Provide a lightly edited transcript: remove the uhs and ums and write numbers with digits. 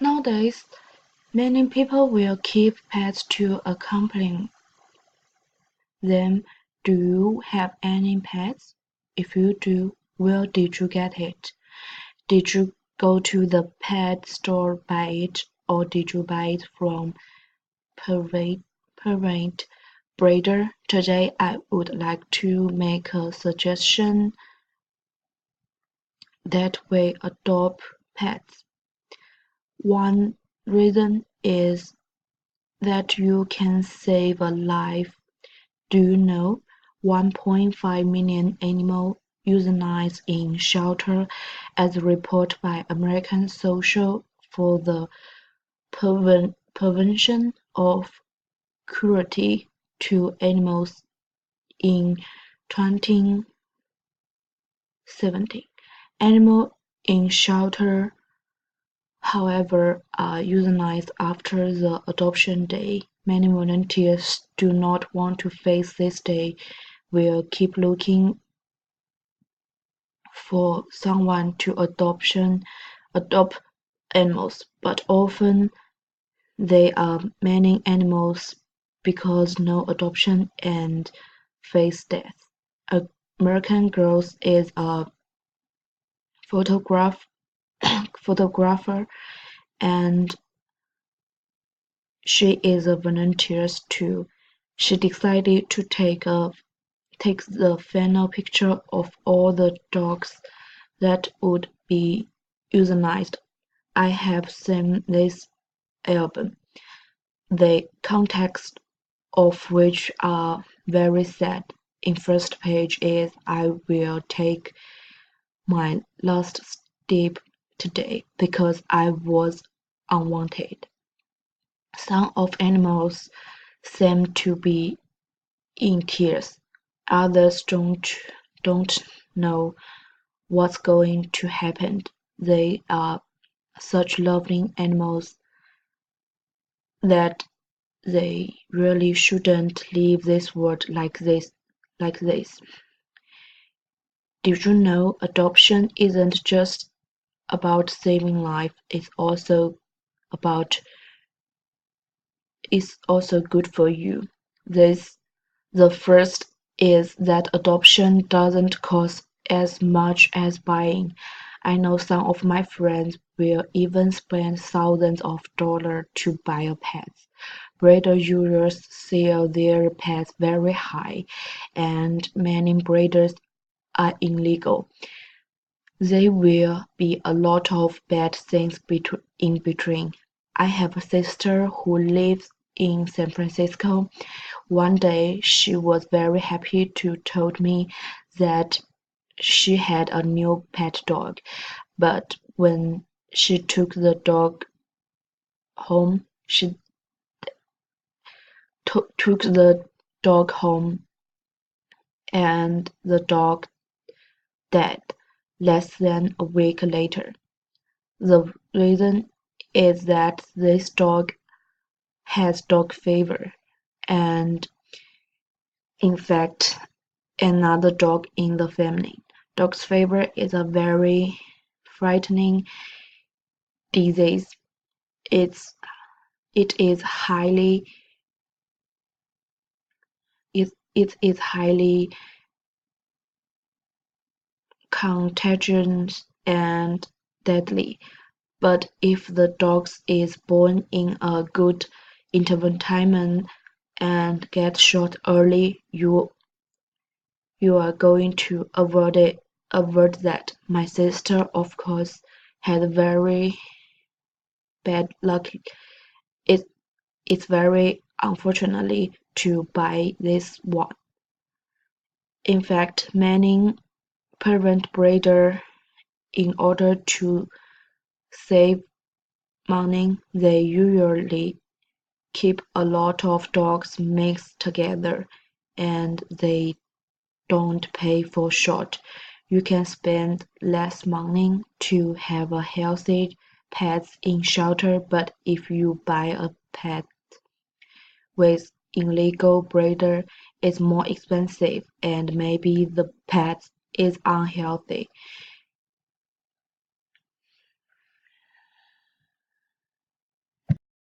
Nowadays, many people will keep pets to accompany them. Do you have any pets? If you do, where did you get it? Did you go to the pet store buy it, or did you buy it from private parent breeder? Today I would like to make a suggestion that we adopt pets. One reason is that you can save a life. Do you know 1.5 million animals euthanized in shelter as reported by American Social for the Prevention of Cruelty to Animals in 2017. Animals in shelter, however, are euthanized after the adoption day. Many volunteers do not want to face this day, will keep looking for someone to adopt animals, but often they are many animals because no adoption and face death. American Girls is a photographer and she is a volunteer too. She decided to take the final picture of all the dogs that would be euthanized. I have seen this album, the contents of which are very sad. In first page is I will take my last step today because I was unwanted. Some of animals seem to be in tears. Others don't know what's going to happen. They are such loving animals that they really shouldn't leave this world like this. Did you know adoption isn't just about saving life, about it's also good for you. The first is that adoption doesn't cost as much as buying. I know some of my friends will even spend thousands of dollars to buy a pet. Breeder usually sell their pets very high, and many breeders are illegal. There will be a lot of bad things in between. I have a sister who lives in San Francisco. One day she was very happy to told me that she had a new pet dog, but when she took the dog home, she took the dog home and the dog died less than a week later. The reason is that this dog has dog fever, and in fact another dog in the family. Dog fever is a very frightening disease. It's it is highly it is highly contagious and deadly. But if the dog is born in a good environment and gets shot early, you are going to avoid that. My sister, of course, had very bad luck. It, it's very unfortunately to buy this one. In fact, many parent breeder, in order to save money, they usually keep a lot of dogs mixed together, and they don't pay for short. You can spend less money to have a healthy pet in shelter, but if you buy a pet with illegal breeder, it's more expensive and maybe the pet is unhealthy.